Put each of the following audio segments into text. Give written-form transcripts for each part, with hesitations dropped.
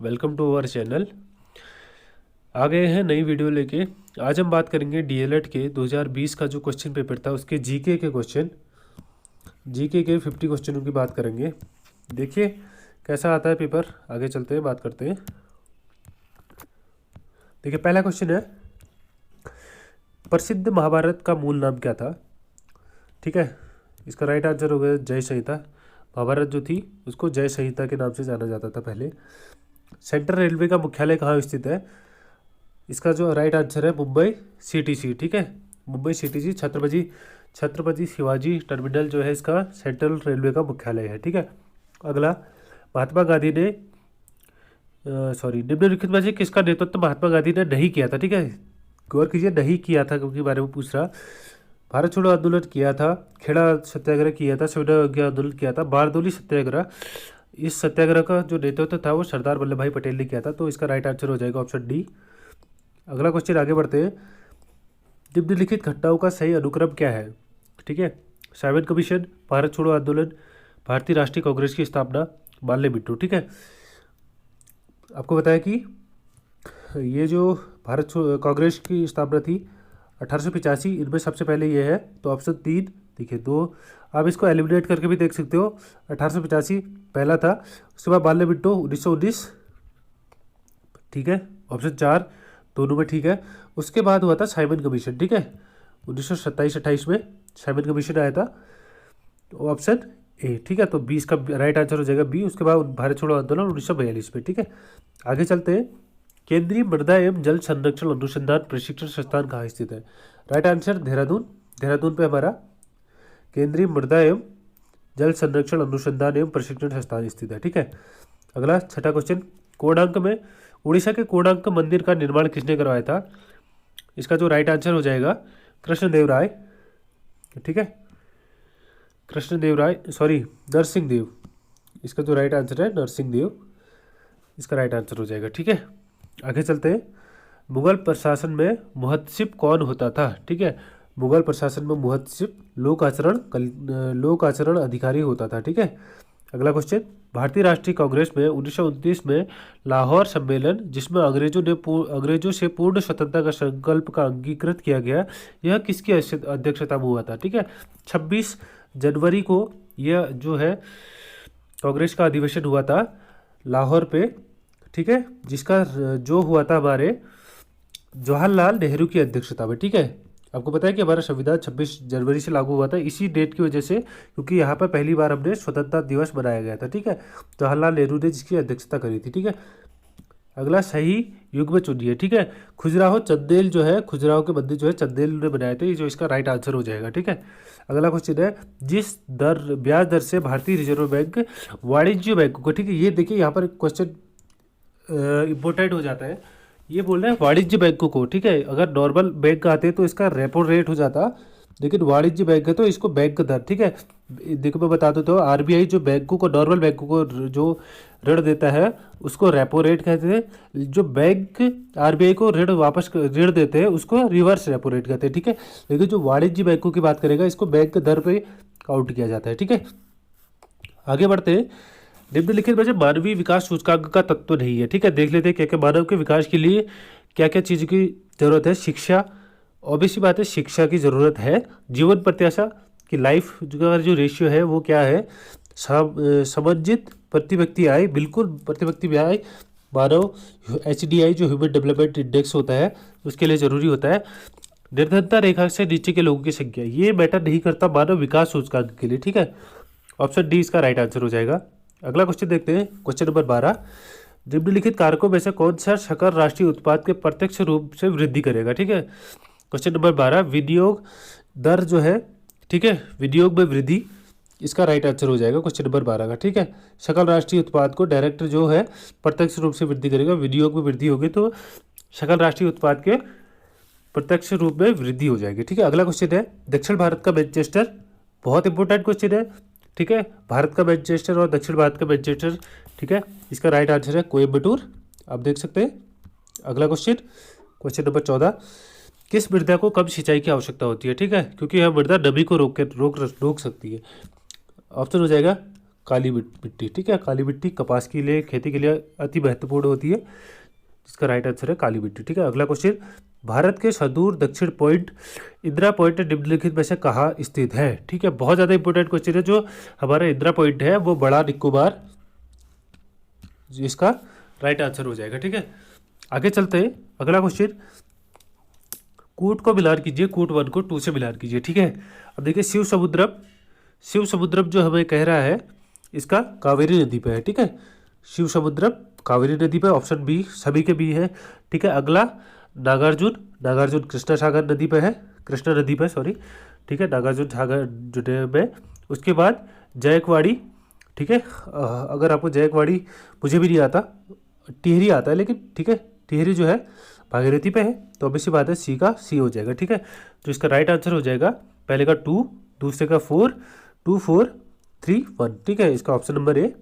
Welcome to our channel. आ गए हैं नई वीडियो लेके। आज हम बात करेंगे डीएलएड के 2020 का जो क्वेश्चन पेपर था उसके जीके के क्वेश्चन, जीके के 50 क्वेश्चनों की बात करेंगे। देखिए कैसा आता है पेपर। आगे चलते हैं, बात करते हैं। देखिए पहला क्वेश्चन है, प्रसिद्ध महाभारत का मूल नाम क्या था। ठीक है, इसका राइट आंसर हो गया जय संहिता। महाभारत जो थी उसको जय संहिता के नाम से जाना जाता था पहले। सेंट्रल रेलवे का मुख्यालय कहाँ स्थित है। इसका जो राइट आंसर है मुंबई सीटीसी। ठीक है, मुंबई सीटीसी छत्रपति शिवाजी टर्मिनल जो है इसका सेंट्रल रेलवे का मुख्यालय है। ठीक है, अगला, महात्मा गांधी ने निम्नलिखित में से किसका नेतृत्व महात्मा गांधी ने नहीं किया था। ठीक है, गौर कीजिए, नहीं किया था क्योंकि बारे में पूछ रहा। भारत छोड़ो आंदोलन किया था, खेड़ा सत्याग्रह किया था, संविधान अवज्ञा आंदोलन किया था, बारदोली सत्याग्रह। इस सत्याग्रह का जो नेतृत्व था वो सरदार वल्लभ भाई पटेल ने किया था। तो इसका राइट आंसर हो जाएगा ऑप्शन डी। अगला क्वेश्चन आगे बढ़ते हैं। निम्नलिखित घटनाओं का सही अनुक्रम क्या है। ठीक है, साइमन कमीशन, भारत छोड़ो आंदोलन, भारतीय राष्ट्रीय कांग्रेस की स्थापना, माल्य मिंटो। ठीक है, आपको बताया कि ये जो कांग्रेस की स्थापना थी 1885, इनमें सबसे पहले ये है, तो ऑप्शन 3। देखिए 2, आप इसको एलिमिनेट करके भी देख सकते हो। 1885 पहला था, उसके बाद माल्य मिंटो 1919। ठीक है, ऑप्शन 4 दोनों में ठीक है। उसके बाद हुआ था साइमन कमीशन। ठीक है, 1927-28 में साइमन कमीशन आया था, तो ऑप्शन ए। ठीक है, तो 20 का राइट आंसर हो जाएगा बी। उसके बाद भारत छोड़ो आंदोलन 1942 में। ठीक है, आगे चलते हैं। केंद्रीय मृदा एवं जल संरक्षण अनुसंधान प्रशिक्षण संस्थान कहाँ स्थित है। Right answer Dehradun. देहरादून पे हमारा केंद्रीय मृदा एवं जल संरक्षण अनुसंधान एवं प्रशिक्षण संस्थान स्थित है। ठीक है, अगला छठा क्वेश्चन, कोणार्क में, उड़ीसा के कोणार्क मंदिर का निर्माण किसने करवाया था। इसका जो राइट आंसर हो जाएगा कृष्णदेव राय। ठीक है, नरसिंह देव। इसका जो राइट आंसर है नरसिंह देव, इसका राइट आंसर हो जाएगा। ठीक है, आगे चलते हैं। मुगल प्रशासन में मुहत्सिब कौन होता था। ठीक है, मुगल प्रशासन में मुहत्सिब लोक आचरण अधिकारी होता था। ठीक है, अगला क्वेश्चन, भारतीय राष्ट्रीय कांग्रेस में 1929 में लाहौर सम्मेलन, जिसमें अंग्रेजों से पूर्ण स्वतंत्रता का संकल्प का अंगीकृत किया गया, यह किसकी अध्यक्षता में हुआ था। ठीक है, 26 जनवरी को यह जो है कांग्रेस का अधिवेशन हुआ था लाहौर पे। ठीक है, जिसका जो हुआ था हमारे जवाहरलाल नेहरू की अध्यक्षता में। ठीक है, आपको पता है कि हमारा संविधान 26 जनवरी से लागू हुआ था इसी डेट की वजह से, क्योंकि यहाँ पर पहली बार हमने स्वतंत्रता दिवस मनाया गया था। ठीक है, जवाहरलाल नेहरू ने जिसकी अध्यक्षता करी थी। ठीक है, अगला, सही युग में चुनिए। ठीक है, खजुराहो चंदेल जो है, खजुराहो के मंदिर जो है चंदेल ने बनाए थे, जो इसका राइट आंसर हो जाएगा। ठीक है, अगला क्वेश्चन है, जिस ब्याज दर से भारतीय रिजर्व बैंक वाणिज्य बैंक को, ठीक है, ये देखिए यहाँ पर क्वेश्चन इम्पोर्टेंट हो जाता है। ये बोल रहे हैं वाणिज्य बैंकों को। ठीक है, अगर नॉर्मल बैंक आते तो इसका रेपो रेट हो जाता, लेकिन वाणिज्य बैंक है तो इसको बैंक दर। ठीक है, देखो मैं बता दूं तो आरबीआई जो बैंकों को, नॉर्मल बैंकों को जो ऋण देता है उसको रेपो रेट कहते हैं। जो बैंक आरबीआई को ऋण देते हैं उसको रिवर्स रेपो रेट कहते हैं। ठीक है, लेकिन जो वाणिज्य बैंकों की बात करेगा इसको बैंक दर पे काउंट किया जाता है। ठीक है, आगे बढ़ते हैं। निम्नलिखित में से मानवीय विकास सूचकांक का तत्व नहीं है। ठीक है, देख लेते हैं क्या क्या मानव के विकास के लिए क्या क्या चीज़ की जरूरत है। शिक्षा, ऑब्वियसली बात है शिक्षा की ज़रूरत है। जीवन प्रत्याशा की लाइफ का जो रेशियो है वो क्या है। समंजित प्रति व्यक्ति आय, बिल्कुल प्रति व्यक्ति आय मानव HDI जो ह्यूमन डेवलपमेंट इंडेक्स होता है उसके लिए ज़रूरी होता है। निर्धनता रेखा से नीचे के लोगों की संख्या, ये मैटर नहीं करता मानव विकास सूचकांक के लिए। ठीक है, ऑप्शन डी इसका राइट आंसर हो जाएगा। अगला क्वेश्चन देखते हैं, क्वेश्चन नंबर 12, निम्नलिखित कारकों में से कौन सा सकल राष्ट्रीय उत्पाद के प्रत्यक्ष रूप से वृद्धि करेगा। ठीक है, क्वेश्चन नंबर 12, विनियोग दर जो है, ठीक है, विनियोग में वृद्धि, इसका राइट आंसर हो जाएगा क्वेश्चन नंबर 12 का। ठीक है, सकल राष्ट्रीय उत्पाद को डायरेक्ट जो है प्रत्यक्ष रूप से वृद्धि करेगा, विनियोग में वृद्धि होगी तो सकल राष्ट्रीय उत्पाद के प्रत्यक्ष रूप में वृद्धि हो जाएगी। ठीक है, अगला क्वेश्चन है, दक्षिण भारत का मैनचेस्टर, बहुत इंपॉर्टेंट क्वेश्चन है। ठीक है, भारत का मैनचेस्टर और दक्षिण भारत का मैनचेस्टर। ठीक है, इसका राइट आंसर है कोयम्बटूर, आप देख सकते हैं। अगला क्वेश्चन, क्वेश्चन नंबर 14, किस मृदा को कम सिंचाई की आवश्यकता होती है। ठीक है, क्योंकि यह मृदा नमी को रोक सकती है। ऑप्शन हो जाएगा काली मिट्टी, ठीक है। काली मिट्टी कपास के लिए, खेती के लिए अति महत्वपूर्ण होती है, जिसका राइट आंसर है काली मिट्टी, ठीक है। अगला क्वेश्चन, भारत के सुदूर दक्षिण पॉइंट इंदिरा पॉइंट निम्नलिखित में से कहाँ स्थित है, ठीक है। बहुत ज़्यादा इंपॉर्टेंट क्वेश्चन है। जो हमारा इंदिरा पॉइंट है वो बड़ा निकोबार, इसका राइट आंसर हो जाएगा, ठीक है। आगे चलते हैं। अगला क्वेश्चन, कूट को मिलान कीजिए, कूट 1 को 2 से मिलान कीजिए, ठीक है। अब देखिए शिव समुद्रम, शिव समुद्रम जो हमें कह रहा है इसका कावेरी नदी पे है, ठीक है। शिव समुद्रम कावेरी नदी पे, ऑप्शन बी सभी के बी है, ठीक है। अगला नागार्जुन, नागार्जुन कृष्णा सागर नदी पे है, कृष्णा नदी पे सॉरी, ठीक है, नागार्जुन सागर जो में। उसके बाद जयकवाड़ी, ठीक है। अगर आपको जयकवाड़ी, मुझे भी नहीं आता, टिहरी आता है लेकिन, ठीक है, टिहरी जो है भागीरथी पे है, तो obvious सी बात है सी का सी हो जाएगा, ठीक है। तो इसका राइट आंसर हो जाएगा पहले का 2, दूसरे का 4, 2 4 3 1, ठीक है। इसका option number A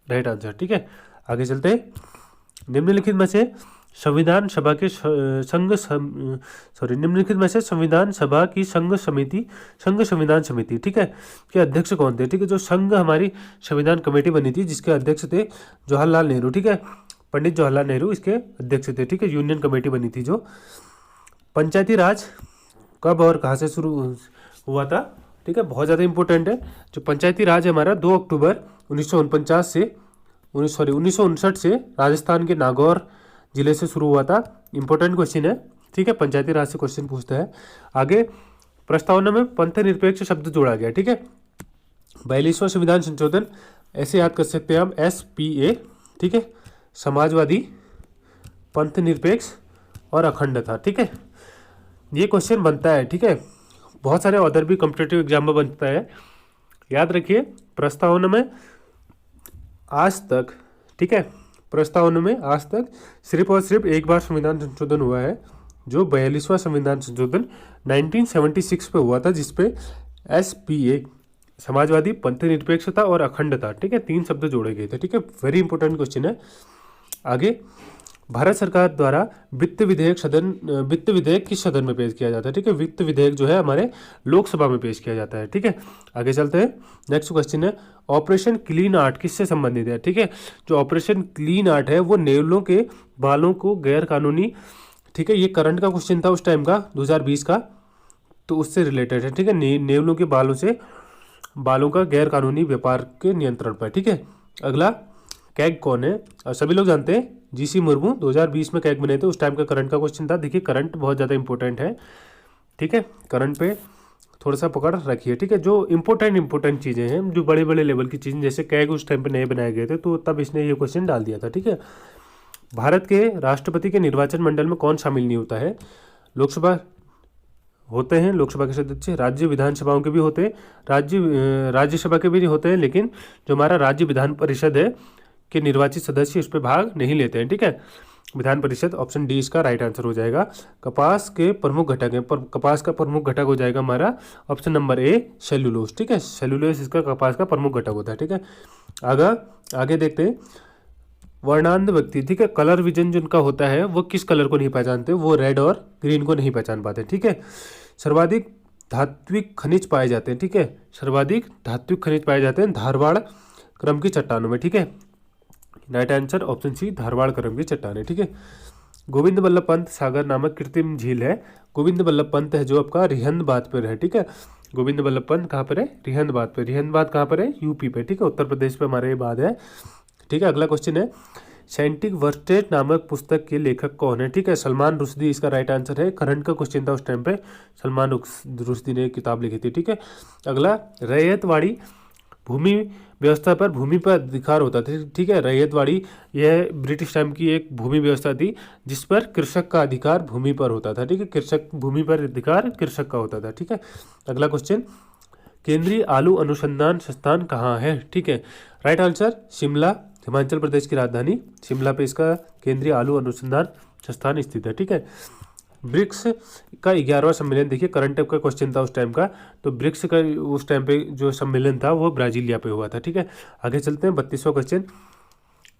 right answer, ठीक है। आगे चलते हैं। निम्नलिखित में से संविधान सभा के निम्नलिखित में से संविधान सभा की संघ संविधान समिति, ठीक है, के अध्यक्ष कौन थे, ठीक है। जो संघ हमारी संविधान कमेटी बनी थी जिसके अध्यक्ष थे जवाहरलाल नेहरू, ठीक है, पंडित जवाहरलाल नेहरू इसके अध्यक्ष थे, ठीक है। यूनियन कमेटी बनी थी जो। पंचायती राज कब और कहाँ से शुरू हुआ था, ठीक है, बहुत ज़्यादा इंपॉर्टेंट है। जो पंचायती राज है हमारा 2 अक्टूबर 1959 से राजस्थान के नागौर जिले से शुरू हुआ था। इंपॉर्टेंट क्वेश्चन है, ठीक है, पंचायती राज से क्वेश्चन पूछता है। आगे प्रस्तावना में पंथ निरपेक्ष शब्द जोड़ा गया, ठीक है। 42वां संविधान संशोधन ऐसे याद कर सकते हैं हम, SPA, ठीक है, समाजवादी, पंथ निरपेक्ष और अखंडता, ठीक है। ये क्वेश्चन बनता है, ठीक है, बहुत सारे अदर भी कॉम्पिटिटिव एग्जाम में बनता है। याद रखिए प्रस्तावना में आज तक, ठीक है, प्रस्तावना में आज तक सिर्फ और सिर्फ एक बार संविधान संशोधन हुआ है, जो 42वां संविधान संशोधन 1976 पे हुआ था, जिसपे SPA समाजवादी, पंथ निरपेक्षता और अखंडता, ठीक है, 3 शब्द जोड़े गए थे, ठीक है। वेरी इंपॉर्टेंट क्वेश्चन है। आगे भारत सरकार द्वारा वित्त विधेयक किस सदन में पेश किया जाता है, ठीक है। वित्त विधेयक जो है हमारे लोकसभा में पेश किया जाता है, ठीक है। आगे चलते हैं। नेक्स्ट क्वेश्चन है, ऑपरेशन क्लीन आर्ट किससे संबंधित है, ठीक है। जो ऑपरेशन क्लीन आर्ट है वो नेवलों के बालों को गैर कानूनी, ठीक है, ये करंट का क्वेश्चन था उस टाइम का 2020 का, तो उससे रिलेटेड है, ठीक है। नेवलों के बालों का गैर कानूनी व्यापार के नियंत्रण पर, ठीक है। अगला, कैग कौन है, और सभी लोग जानते हैं GC मुर्मू 2020 में कैग बने थे, उस टाइम का करंट का क्वेश्चन था। देखिए करंट बहुत ज़्यादा इंपॉर्टेंट है, ठीक है, करंट पे थोड़ा सा पकड़ रखिए, ठीक है। जो इंपॉर्टेंट चीज़ें हैं, जो बड़े बड़े लेवल की चीज़ें, जैसे कैग उस टाइम पे नए बनाए गए थे, तो तब इसने ये क्वेश्चन डाल दिया था, ठीक है। भारत के राष्ट्रपति के निर्वाचन मंडल में कौन शामिल नहीं होता है, लोकसभा होते हैं, लोकसभा के सदस्य, राज्य विधानसभाओं के भी होते हैं, राज्यसभा के भी होते हैं, लेकिन जो हमारा राज्य विधान परिषद है के निर्वाचित सदस्य इस पर भाग नहीं लेते हैं, ठीक है। विधान परिषद, ऑप्शन डी इसका राइट आंसर हो जाएगा। कपास के प्रमुख घटक है, पर कपास का प्रमुख घटक हो जाएगा हमारा ऑप्शन नंबर ए सेल्यूलोज, ठीक है। सेल्यूलोज इसका कपास का प्रमुख घटक होता है, ठीक है। आगे देखते हैं। वर्णांध व्यक्ति, ठीक है, कलर विजन जिनका होता है वो किस कलर को नहीं पहचानते, वो रेड और ग्रीन को नहीं पहचान पाते, ठीक है। सर्वाधिक धात्विक खनिज पाए जाते हैं, ठीक है, सर्वाधिक धात्विक खनिज पाए जाते हैं धारवाड़ क्रम की चट्टानों में, ठीक है। Right answer option C Dharwar क्रम की चट्टानें, ठीक है। गोविंद बल्लभ पंत सागर नामक कृत्रिम झील है, गोविंद बल्लभ पंत है जो आपका रिहंद बात पर है, ठीक है। गोविंद बल्लभ पंत कहाँ पर है, रिहंद बात पर, रिहंद बात कहाँ पर है, यूपी पे, ठीक है, उत्तर प्रदेश पे हमारे ये बात है, ठीक है। अगला क्वेश्चन है, साइंटिफिक वर्स्टेज नामक पुस्तक के लेखक कौन है, ठीक है, सलमान रुश्दी इसका राइट आंसर है। करंट का क्वेश्चन था उस टाइम पे, सलमान रुश्दी ने किताब लिखी थी, ठीक है। अगला, रैयतवाड़ी भूमि व्यवस्था पर भूमि पर अधिकार होता था, ठीक है। रैयतवाड़ी यह ब्रिटिश टाइम की एक भूमि व्यवस्था थी जिस पर कृषक का अधिकार भूमि पर होता था, ठीक है, कृषक भूमि पर अधिकार कृषक का होता था, ठीक है। अगला क्वेश्चन, केंद्रीय आलू अनुसंधान संस्थान कहाँ है, ठीक है। राइट आंसर शिमला, हिमाचल प्रदेश की राजधानी शिमला पे इसका केंद्रीय आलू अनुसंधान संस्थान स्थित है, ठीक है। ब्रिक्स का 11वां सम्मेलन, देखिए करंट का क्वेश्चन था उस टाइम का, तो ब्रिक्स का उस टाइम पे जो सम्मेलन था वो ब्राजीलिया पे हुआ था, ठीक है। आगे चलते हैं 32वां क्वेश्चन,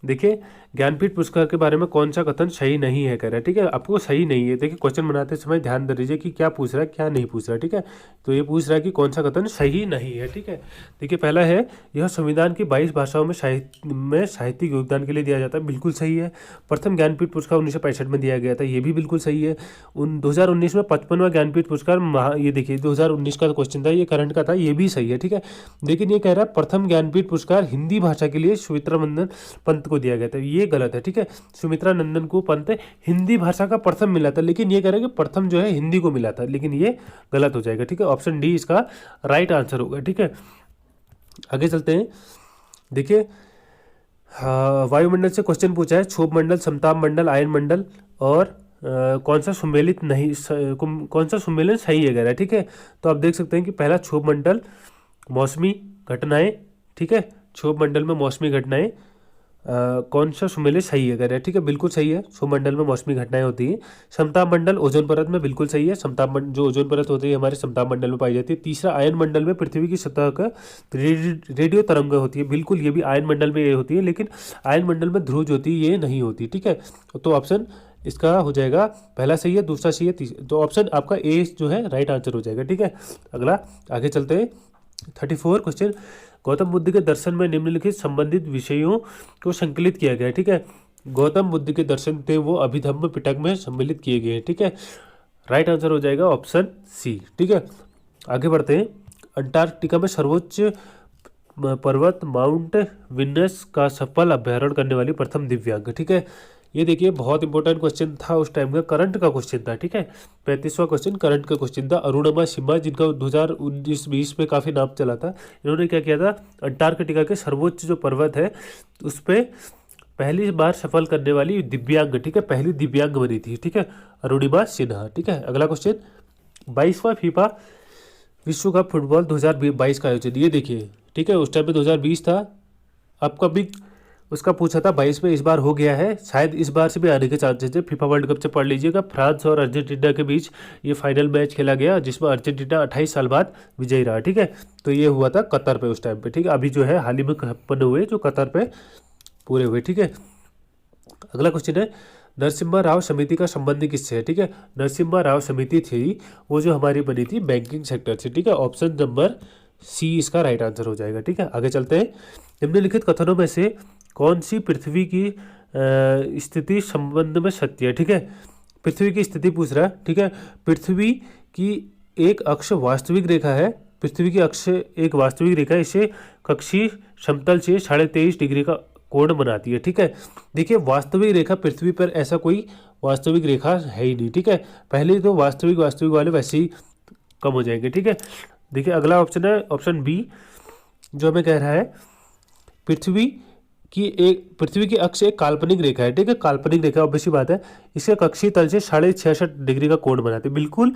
देखिए ज्ञानपीठ पुरस्कार के बारे में कौन सा कथन सही नहीं है कह रहा है, ठीक है। आपको सही नहीं है, देखिए क्वेश्चन बनाते समय ध्यान दे दीजिए कि क्या पूछ रहा है क्या नहीं पूछ रहा है, ठीक है। तो ये पूछ रहा है कि कौन सा कथन सही नहीं है, ठीक है। देखिए पहला है, यह संविधान की 22 भाषाओं में साहित्यिक योगदान के लिए दिया जाता है, बिल्कुल सही है। प्रथम ज्ञानपीठ पुरस्कार 1965 में दिया गया था, ये भी बिल्कुल सही है। 2019 में 55वां ज्ञानपीठ पुरस्कार ये देखिए 2019 का क्वेश्चन था, ये करंट का था, ये भी सही है, ठीक है। लेकिन ये कह रहा है प्रथम ज्ञानपीठ पुरस्कार हिंदी भाषा के लिए सुमित्रा नंदन पंत को दिया गया था, ये गलत है, ठीक है। सुमित्रा नंदन को पंत हिंदी भाषा का प्रथम मिला था, लेकिन ये कह रहा है कि प्रथम जो है हिंदी को मिला था, लेकिन ये गलत हो जाएगा, ठीक है। ऑप्शन डी इसका राइट आंसर होगा, ठीक है। आगे चलते हैं। देखिए वायुमंडल से क्वेश्चन पूछा है, क्षोभ मंडल, समताप मंडल, आयन मंडल और कौन सा सम्मिलित नहीं कौन सा सम्मेलन सही है कह रहा है, ठीक है। तो आप देख सकते हैं कि पहला क्षोभ मंडल मौसमी घटनाएं, ठीक है। क्षोभ मंडल में मौसमी घटनाएं कौन सा सम्मेलन सही है कह रहे हैं, ठीक है, बिल्कुल सही है। क्षोभ मंडल में मौसमी घटनाएं होती हैं। समताप मंडल ओजोन परत में, बिल्कुल सही है। जो ओजोन परत होती है हमारे समताप मंडल में पाई जाती है। तीसरा आयन मंडल में पृथ्वी की सतह का रेडियो तरंग होती है, बिल्कुल ये भी आयन मंडल में ये होती है, लेकिन आयन मंडल में ध्रुव होती है ये नहीं होती, ठीक है। तो ऑप्शन इसका हो जाएगा पहला सही है, दूसरा सही है, तो ऑप्शन आपका ए जो है राइट आंसर हो जाएगा, ठीक है। अगला आगे चलते हैं। 34 क्वेश्चन, गौतम बुद्ध के दर्शन में निम्नलिखित संबंधित विषयों को संकलित किया गया है, ठीक है। गौतम बुद्ध के दर्शन थे वो अभिधम्म पिटक में सम्मिलित किए गए हैं, ठीक है। राइट आंसर हो जाएगा ऑप्शन सी, ठीक है। आगे बढ़ते हैं। अंटार्कटिका में सर्वोच्च पर्वत माउंट विनस का सफल अभ्यारण करने वाली प्रथम दिव्यांग, ठीक है। ये देखिए बहुत इंपॉर्टेंट क्वेश्चन था उस टाइम का, करंट का क्वेश्चन था, ठीक है। 35वां क्वेश्चन करंट का क्वेश्चन था। अरुणिमा सिम्हा, जिनका 2019-20 में काफ़ी नाम चला था, इन्होंने क्या किया था, अंटार्कटिका के सर्वोच्च जो पर्वत है उस पर पहली बार सफल करने वाली दिव्यांग, ठीक है, पहली दिव्यांग बनी थी, ठीक है, अरुणिमा सिन्हा, ठीक है। अगला क्वेश्चन, 22वां फीफा विश्व कप फुटबॉल 2022 का आयोजन, ये देखिए, ठीक है, उस टाइम में 2020 था, आपका भी उसका पूछा था 22 में, इस बार हो गया है, शायद इस बार से भी आने के चांसेस है। फीफा वर्ल्ड कप से पढ़ लीजिएगा। फ्रांस और अर्जेंटीना के बीच ये फाइनल मैच खेला गया, जिसमें अर्जेंटीना 28 साल बाद विजयी रहा, ठीक है। तो ये हुआ था कतर पे उस टाइम पे, ठीक है। अभी जो है हाल ही में बने हुए जो कतर पे पूरे हुए, ठीक है। अगला क्वेश्चन है, नरसिम्हा राव समिति का संबंध किससे है, ठीक है। नरसिम्हा राव समिति थी वो जो हमारी बनी थी बैंकिंग सेक्टर से, ठीक है। ऑप्शन नंबर सी इसका राइट आंसर हो जाएगा, ठीक है। आगे चलते हैं। निम्नलिखित कथनों में से कौन सी पृथ्वी की स्थिति संबंध में सत्य है, ठीक है। पृथ्वी की स्थिति पूछ रहा है, ठीक है। पृथ्वी की एक अक्ष वास्तविक रेखा है, पृथ्वी की अक्ष एक वास्तविक रेखा है, इसे कक्षीय समतल से 23.5 डिग्री का कोण बनाती है, ठीक है। देखिए वास्तविक रेखा पृथ्वी पर ऐसा कोई वास्तविक रेखा है ही नहीं, ठीक है। पहले तो वास्तविक वाले वैसे ही कम हो जाएंगे, ठीक है। देखिए अगला ऑप्शन है ऑप्शन बी, जो हमें कह रहा है पृथ्वी की अक्ष एक काल्पनिक रेखा है, ठीक है। काल्पनिक रेखा ऑब्वियसली बात है, इसके कक्षीय तल से 66.5 डिग्री का कोण बनाती है, बिल्कुल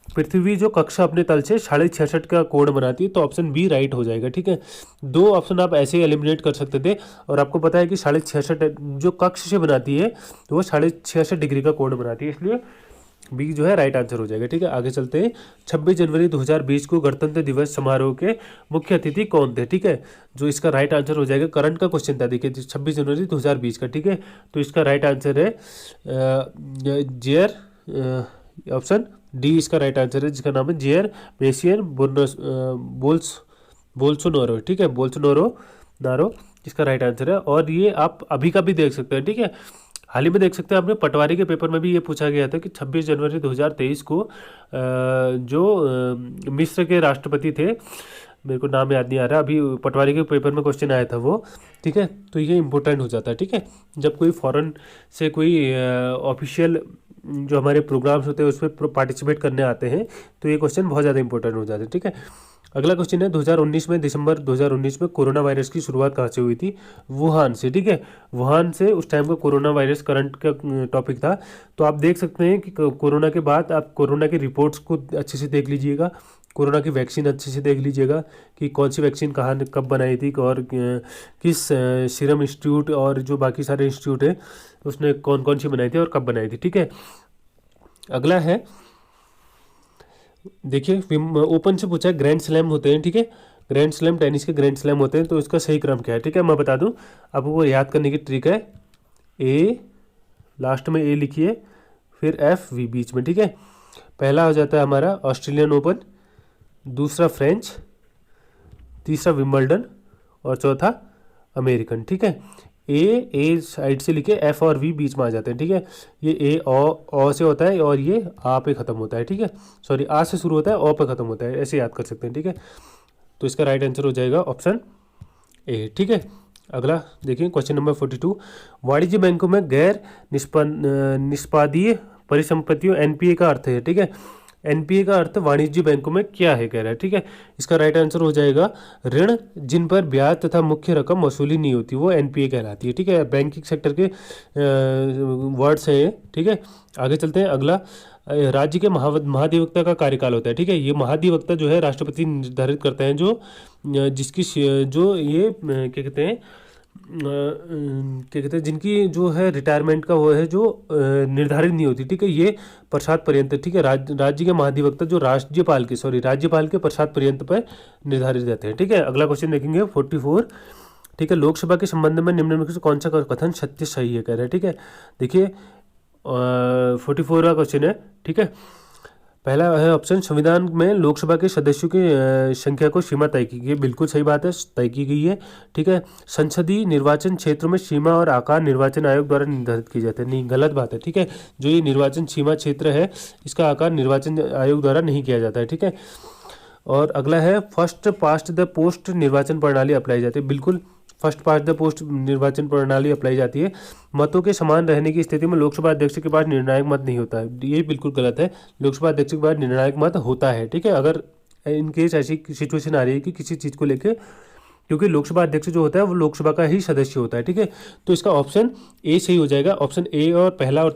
पृथ्वी जो कक्षा अपने तल से 66.5 का कोण बनाती है, तो ऑप्शन बी राइट हो जाएगा, ठीक है। दो ऑप्शन आप ऐसे ही एलिमिनेट कर सकते थे, और आपको पता है कि 66.5 जो कक्ष से बनाती है तो वो 66.5 डिग्री का कोण बनाती है, इसलिए बी जो है राइट आंसर हो जाएगा, ठीक है। आगे चलते हैं। 26 जनवरी 2020 को गणतंत्र दिवस समारोह के मुख्य अतिथि कौन थे, ठीक है। जो इसका राइट आंसर हो जाएगा, करंट का क्वेश्चन था, देखिए 26 जनवरी 2020 का, ठीक है। तो इसका राइट आंसर है जेयर, ऑप्शन डी इसका राइट आंसर है, जिसका नाम है जेयर मेसियर बोल्सोनारो, ठीक है, बोल्सोनारो इसका राइट आंसर है। और ये आप अभी का भी देख सकते हैं, ठीक है, हाल ही में देख सकते हैं। आपने पटवारी के पेपर में भी ये पूछा गया था कि 26 जनवरी 2023 को जो मिस्र के राष्ट्रपति थे, मेरे को नाम याद नहीं आ रहा अभी, पटवारी के पेपर में क्वेश्चन आया था वो, ठीक है। तो ये इंपॉर्टेंट हो जाता है, ठीक है, जब कोई फॉरेन से कोई ऑफिशियल जो हमारे प्रोग्राम्स होते हैं उसमें पार्टिसिपेट करने आते हैं, तो ये क्वेश्चन बहुत ज़्यादा इंपॉर्टेंट हो जाते हैं, ठीक है। अगला क्वेश्चन है, 2019 में दिसंबर 2019 में कोरोना वायरस की शुरुआत कहाँ से हुई थी, वुहान से, ठीक है। वुहान से उस टाइम का कोरोना वायरस करंट का टॉपिक था। तो आप देख सकते हैं कि कोरोना के बाद आप कोरोना की रिपोर्ट्स को अच्छे से देख लीजिएगा, कोरोना की वैक्सीन अच्छे से देख लीजिएगा कि कौन सी वैक्सीन कहाँ कब बनाई थी, और किस सीरम इंस्टीट्यूट और जो बाकी सारे इंस्टीट्यूट है उसने कौन कौन सी बनाई थी और कब बनाई थी, ठीक है। अगला है, देखिए ओपन से पूछा है, ग्रैंड स्लैम होते हैं, ठीक है, ग्रैंड स्लैम टेनिस के ग्रैंड स्लैम होते हैं, तो इसका सही क्रम क्या है, ठीक है। मैं बता दूं आपको, वो याद करने की ट्रिक है, ए लास्ट में ए लिखिए, फिर एफ वी बीच में, ठीक है। पहला हो जाता है हमारा ऑस्ट्रेलियन ओपन, दूसरा फ्रेंच, तीसरा विंबलडन और चौथा अमेरिकन, ठीक है। ए साइड से लिखे, एफ और वी बीच में आ जाते हैं, ठीक है। ये ए ओ से होता है और ये आ पे ख़त्म होता है, ठीक है। सॉरी, आ से शुरू होता है, ओ पे ख़त्म होता है, ऐसे याद कर सकते हैं, ठीक है। तो इसका राइट आंसर हो जाएगा ऑप्शन ए, ठीक है। अगला देखिए क्वेश्चन नंबर 42, वाणिज्य बैंकों में गैर निष्पादीय परिसंपत्तियों एनपीए का अर्थ है, ठीक है। एनपीए का अर्थ वाणिज्य बैंकों में क्या है कह रहा है, ठीक है। इसका राइट आंसर हो जाएगा ऋण जिन पर ब्याज तथा मुख्य रकम वसूली नहीं होती, वो एनपीए कहलाती है, ठीक है। बैंकिंग सेक्टर के वर्ड्स हैं ये, ठीक है। आगे चलते हैं। अगला, राज्य के महाधिवक्ता का कार्यकाल होता है, ठीक है। ये महाधिवक्ता जो है राष्ट्रपति निर्धारित करते हैं, जो जिसकी जो ये क्या कहते हैं, क्या कहते हैं, जिनकी जो है रिटायरमेंट का वो है जो निर्धारित नहीं होती, ठीक है। ये प्रसाद पर्यंत, ठीक है। राज्य के महाधिवक्ता जो राज्यपाल के प्रसाद पर्यंत पर निर्धारित रहते हैं, ठीक है। अगला क्वेश्चन देखेंगे 44, ठीक है। लोकसभा के संबंध में निम्नलिखित में से कौन सा कथन सत्य सही है कह रहे हैं, ठीक है। देखिए 44 का क्वेश्चन है, ठीक है। पहला है ऑप्शन, संविधान में लोकसभा के सदस्यों की संख्या को सीमा तय की गई है, बिल्कुल सही बात है, तय की गई है, ठीक है। संसदीय निर्वाचन क्षेत्रों में सीमा और आकार निर्वाचन आयोग द्वारा निर्धारित किए जाते हैं, नहीं, गलत बात है, ठीक है। जो ये निर्वाचन सीमा क्षेत्र है, इसका आकार निर्वाचन आयोग द्वारा नहीं किया जाता है, ठीक है। और अगला है, फर्स्ट पास्ट द पोस्ट निर्वाचन प्रणाली अप्लाई जाती है, बिल्कुल फर्स्ट पास्ट द पोस्ट निर्वाचन प्रणाली अप्लाई जाती है। मतों के समान रहने की स्थिति में लोकसभा अध्यक्ष के पास निर्णायक मत नहीं होता है, ये बिल्कुल गलत है। लोकसभा अध्यक्ष के पास निर्णायक मत होता है, ठीक है। अगर इन केस ऐसी सिचुएशन आ रही है कि किसी चीज़ को लेकर, क्योंकि लोकसभा अध्यक्ष जो होता है वो लोकसभा का ही सदस्य होता है, ठीक है। तो इसका ऑप्शन ए सही हो जाएगा, ऑप्शन ए और पहला और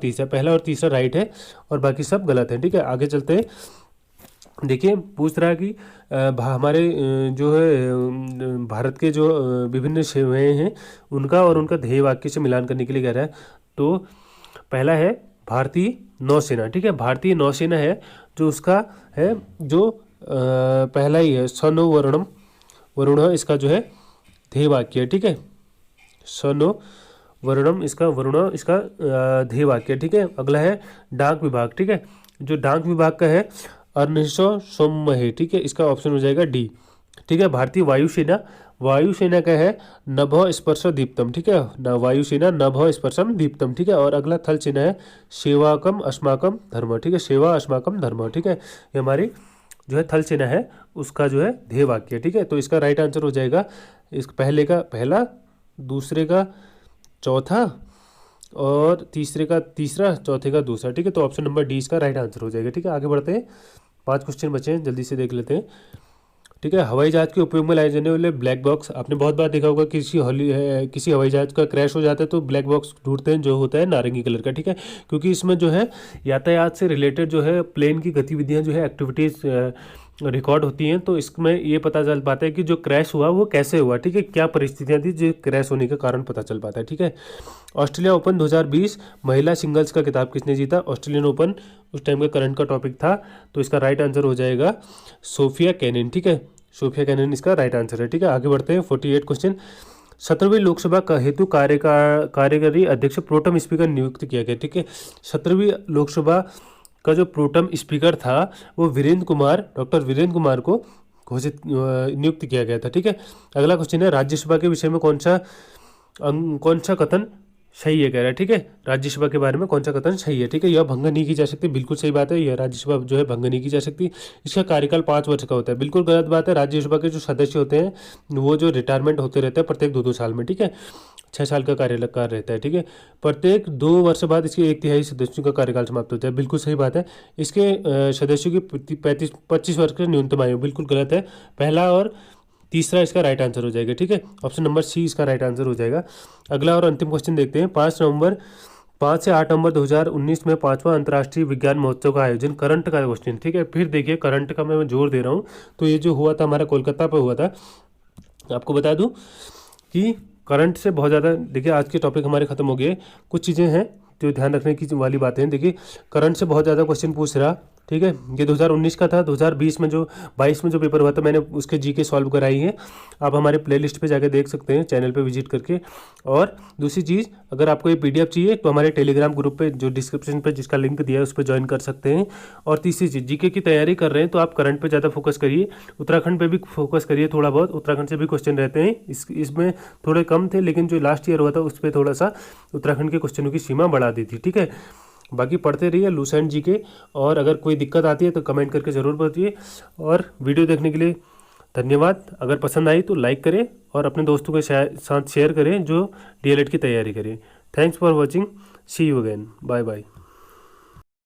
तीसरा राइट है और बाकी सब गलत है, ठीक है। आगे चलते हैं। देखिए पूछ रहा है कि हमारे जो है भारत के जो विभिन्न सेवाएं हैं उनका और उनका ध्येय वाक्य से मिलान करने के लिए कह रहा है। तो पहला है भारतीय नौसेना, ठीक है। भारतीय नौसेना है जो उसका है, जो पहला ही है, सनो वरुण इसका जो है ध्येय वाक्य है, ठीक है। सनो वरुणम इसका ध्येय वाक्य, ठीक है। अगला है डाक विभाग, ठीक है। जो डाक विभाग का है अर्निशो सोममहे, ठीक है। इसका ऑप्शन हो जाएगा डी, ठीक है। भारतीय वायुसेना का है नभो स्पर्श दीप्तम, ठीक है। वायुसेना नभो स्पर्शम दीप्तम, ठीक है। और अगला थल सेना है सेवाकम अस्माकम धर्म, ठीक है। सेवा अस्माकम धर्म, ठीक है। ये हमारी जो है थल सेना है उसका जो है ध्येय वाक्य, ठीक है। तो इसका राइट आंसर हो जाएगा इस पहले का पहला, दूसरे का चौथा और तीसरे का तीसरा, चौथे का दूसरा, ठीक है। तो ऑप्शन नंबर डी इसका राइट आंसर हो जाएगा, ठीक है। आगे बढ़ते हैं, 5 क्वेश्चन बचे हैं, जल्दी से देख लेते हैं, ठीक है। हवाई जहाज के उपयोग में लाए जाने वाले ब्लैक बॉक्स, आपने बहुत बार देखा होगा, किसी हवाई जहाज का क्रैश हो जाता है तो ब्लैक बॉक्स ढूंढते हैं जो होता है नारंगी कलर का, ठीक है। क्योंकि इसमें जो है यातायात से रिलेटेड जो है प्लेन की गतिविधियाँ जो है एक्टिविटीज़ रिकॉर्ड होती हैं, तो इसमें ये पता चल पाता है कि जो क्रैश हुआ वो कैसे हुआ, ठीक है। क्या परिस्थितियाँ थी जो क्रैश होने का कारण पता चल पाता है, ठीक है। ऑस्ट्रेलिया ओपन 2020 महिला सिंगल्स का खिताब किसने जीता? ऑस्ट्रेलियन ओपन उस टाइम का करंट का टॉपिक था, तो इसका राइट आंसर हो जाएगा सोफिया केनिन, ठीक है। सोफिया केनिन इसका राइट आंसर है, ठीक है। आगे बढ़ते हैं 48 क्वेश्चन। 17वीं लोकसभा का हेतु कार्यकारी अध्यक्ष प्रोटम स्पीकर नियुक्त किया गया, ठीक है। 17वीं लोकसभा का जो प्रोटम स्पीकर था वो डॉक्टर वीरेंद्र कुमार को नियुक्त किया गया था, ठीक है। अगला क्वेश्चन है राज्यसभा के विषय में कौन सा कथन सही है कह रहा है, ठीक है। राज्यसभा के बारे में कौन सा कथन सही है, ठीक है। यह भंग नहीं की जा सकती, बिल्कुल सही बात है, यह राज्यसभा जो है भंग नहीं की जा सकती। इसका कार्यकाल 5 वर्ष का होता है, बिल्कुल गलत बात है। राज्यसभा के जो सदस्य होते हैं वो जो रिटायरमेंट होते रहते हैं प्रत्येक 2-2 साल में, ठीक है। 6 साल का कार्यकाल रहता है, ठीक है। प्रत्येक 2 वर्ष बाद इसके 1/3 सदस्यों का कार्यकाल समाप्त होता है, बिल्कुल सही बात है। इसके सदस्यों की 25 वर्ष का न्यूनतम आयु, बिल्कुल गलत है। पहला और तीसरा इसका राइट आंसर हो जाएगा, ठीक है। ऑप्शन नंबर सी इसका राइट आंसर हो जाएगा। अगला और अंतिम क्वेश्चन देखते हैं। 5 से 8 नवंबर 2019 में 5वां अंतर्राष्ट्रीय विज्ञान महोत्सव का आयोजन, करंट का क्वेश्चन, ठीक है। फिर देखिए करंट का मैं जोर दे रहा हूँ, तो ये जो हुआ था हमारा कोलकाता पे हुआ था। आपको बता दूँ कि करंट से बहुत ज़्यादा, देखिए आज के टॉपिक हमारे खत्म हो गए, कुछ चीज़ें हैं जो ध्यान रखने की वाली बातें हैं। देखिए करंट से बहुत ज़्यादा क्वेश्चन पूछ रहा ठीक है। ये 2019 का था। 2020 में जो 22 में जो पेपर हुआ था मैंने उसके जीके सॉल्व कराई है। आप हमारे प्लेलिस्ट पे जाके देख सकते हैं, चैनल पे विजिट करके। और दूसरी चीज़, अगर आपको ये पीडीएफ चाहिए तो हमारे टेलीग्राम ग्रुप पे जो डिस्क्रिप्शन पे जिसका लिंक दिया है उस पर ज्वाइन कर सकते हैं। और तीसरी चीज़, जीके की तैयारी कर रहे हैं तो आप करंट पे ज़्यादा फोकस करिए, उत्तराखंड पे भी फोकस करिए थोड़ा बहुत। उत्तराखंड से भी क्वेश्चन रहते हैं, इसमें थोड़े कम थे, लेकिन जो लास्ट ईयर हुआ था उस पर थोड़ा सा उत्तराखंड के क्वेश्चनों की सीमा बढ़ा दी थी। ठीक है, बाकी पढ़ते रहिए लूसेंट जीके। और अगर कोई दिक्कत आती है तो कमेंट करके ज़रूर बताइए। और वीडियो देखने के लिए धन्यवाद। अगर पसंद आई तो लाइक करें और अपने दोस्तों के साथ शेयर करें जो डीएलएड की तैयारी करें। Thanks for watching, see you again, bye bye.